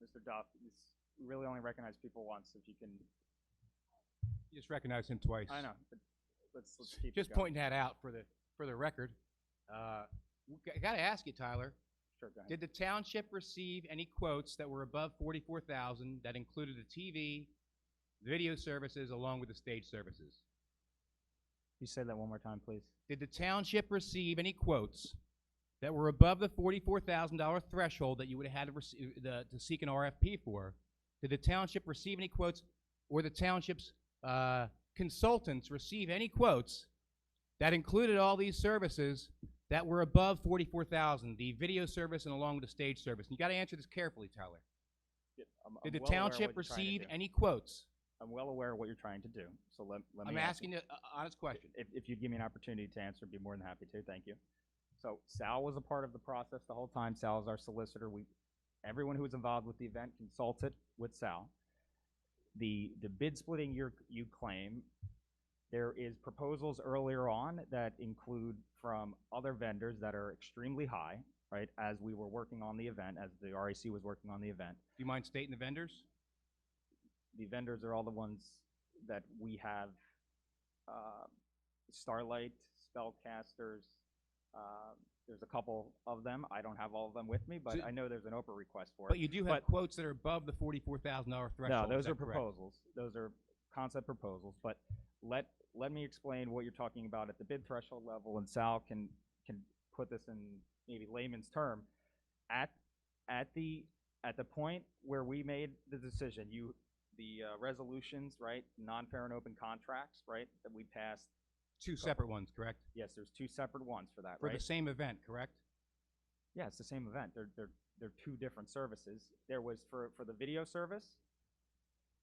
Mr. Duff, we really only recognize people once. If you can, You just recognized him twice. I know, but let's keep Just it going. pointing that out for the record. I got to ask you, Tyler. Sure, go ahead. Did the township receive any quotes that were above $44,000 that included the TV, video services, along with the stage services? You say that one more time, please. Did the township receive any quotes that were above the $44,000 threshold that you would have had to seek an RFP for? Did the township receive any quotes, or the township's consultants receive any quotes that included all these services that were above $44,000, the video service and along with the stage service? And you got to answer this carefully, Tyler. Did the township receive any quotes? I'm well aware of what you're trying to do, so let me I'm asking you an honest question. If you'd give me an opportunity to answer, I'd be more than happy to. Thank you. So Sal was a part of the process the whole time. Sal is our solicitor. Everyone who was involved with the event consulted with Sal. The bid splitting you claim, there is proposals earlier on that include from other vendors that are extremely high, right, as we were working on the event, as the RAC was working on the event. Do you mind stating the vendors? The vendors are all the ones that we have, Starlight, Spellcasters, there's a couple of them. I don't have all of them with me, but So, I know there's an Oprah request for it. But you do have quotes that are above the $44,000 threshold. No, those is that are correct? proposals. Those are concept proposals. But let me explain what you're talking about at the bid threshold level, and Sal can put this in maybe layman's term. At the point where we made the decision, the resolutions, right, non-fair and open contracts, right, that we passed. Two separate ones, correct? Yes, there's two separate ones for that, For right? the same event, correct? Yeah, it's the same event. They're two different services. There was for the video service.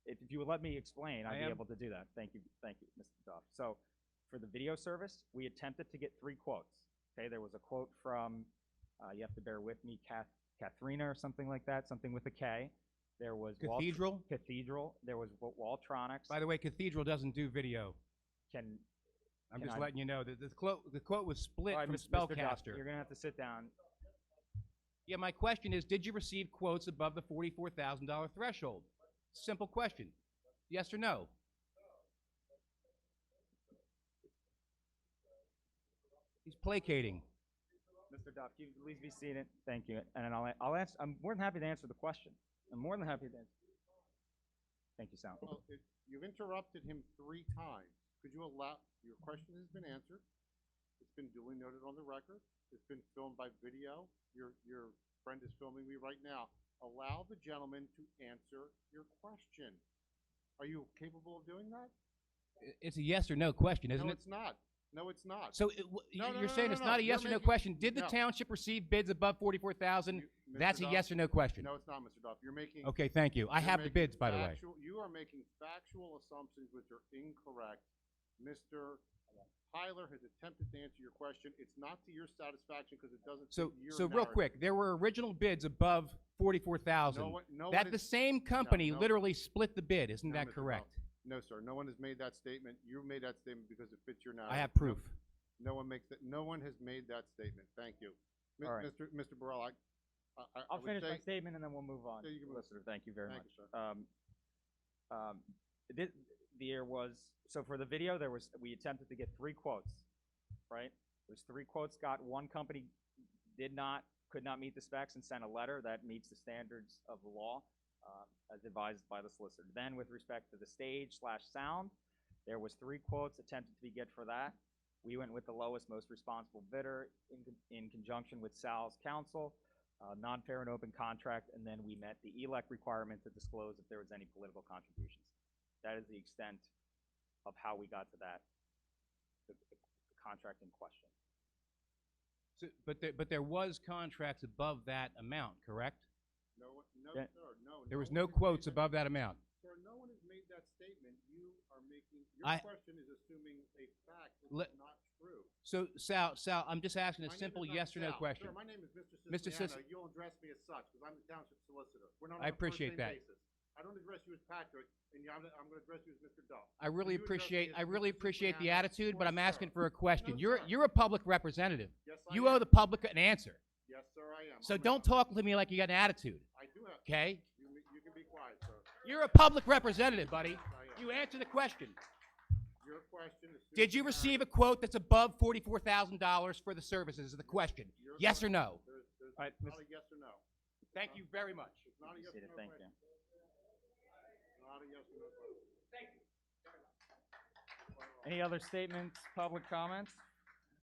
If you would let me explain, I'd be able to do that. Thank you, Mr. Duff. So, for the video service, we attempted to get 3 quotes. Okay, there was a quote from, you have to bear with me, Katharina or something like that, something with a K. There was Cathedral? Cathedral. There was Waltronics. By the way, Cathedral doesn't do video. I'm just letting you know that the quote was split from Mr. Duff, Spellcaster. you're gonna have to sit down. Yeah, my question is, did you receive quotes above the $44,000 threshold? Simple question. Yes or no? He's placating. Mr. Duff, you please be seated. Thank you. And then I'll answer. I'm more than happy to answer the question. I'm more than happy to answer. Thank you, Sal. Well, you've interrupted him 3 times. Could you allow, your question has been answered. It's been duly noted on the record. It's been filmed by video. Your friend is filming me right now. Allow the gentleman to answer your question. Are you capable of doing that? It's a yes or no question, isn't No, it? it's not. No, it's not. So you're saying it's not a yes or no question. Did the township receive bids above $44,000? That's a yes or no question. No, it's not, Mr. Duff. You're making. Okay, thank you. I have the bids, by the way. You are making factual assumptions which are incorrect. Mr. Tyler has attempted to answer your question. It's not to your satisfaction because it doesn't So fit your real narrative. quick, there were original bids above $44,000. No That one the is- same company no. literally split the bid. Isn't No, that Mr. correct? Duff. No, sir. No one has made that statement. You made that statement because it fits your narrative. I have proof. No one makes that. No one has made that statement. Thank you, All right. Mr. Burrell. I'll would finish my say- statement and then we'll move on. Yeah, you can move. Solicitor, thank you very Thank much. you, sir. There was, so for the video, we attempted to get 3 quotes, right? There's 3 quotes got. One company could not meet the specs and sent a letter that meets the standards of the law, as advised by the solicitor. Then with respect to the stage/sound, there was 3 quotes attempted to be get for that. We went with the lowest, most responsible bidder in conjunction with Sal's counsel, non-fair and open contract, and then we met the ELEC requirement to disclose if there was any political contributions. That is the extent of how we got to that, the contract in question. So, but there was contracts above that amount, correct? No, Yeah. sir. No. There was one no has quotes made above that amount. Sir, no one has made that statement. You are making, I- your question is assuming a fact that Let- is not true. So Sal, I'm just asking a My name simple is not yes or no Sal. question. Sir, my name is Mr. Mr. Siciliano. You'll address me as such because I'm the township solicitor. We're not on I a appreciate first-name that. basis. I don't address you as Patrick, and I'm going to address you as Mr. Duff. I really You address me appreciate as the Mr. attitude, but Siciliano, I'm or asking sir. for a question. No, You're sir. you're a public representative. Yes, I You am. owe the public an answer. Yes, sir, I am. So I'm don't a- talk to me like you got an attitude. I do have. okay? You can be quiet, sir. You're a public representative, buddy. Yes, I am. You answer the question. Your question is. Did you receive a quote that's above $44,000 for the services is the question. Your Yes or question. no? There's All right, not a yes or no. Thank you very much. It's not a Be yes or seated. no Thank you. question. Not a yes or no question. Thank you. Any other statements, public comments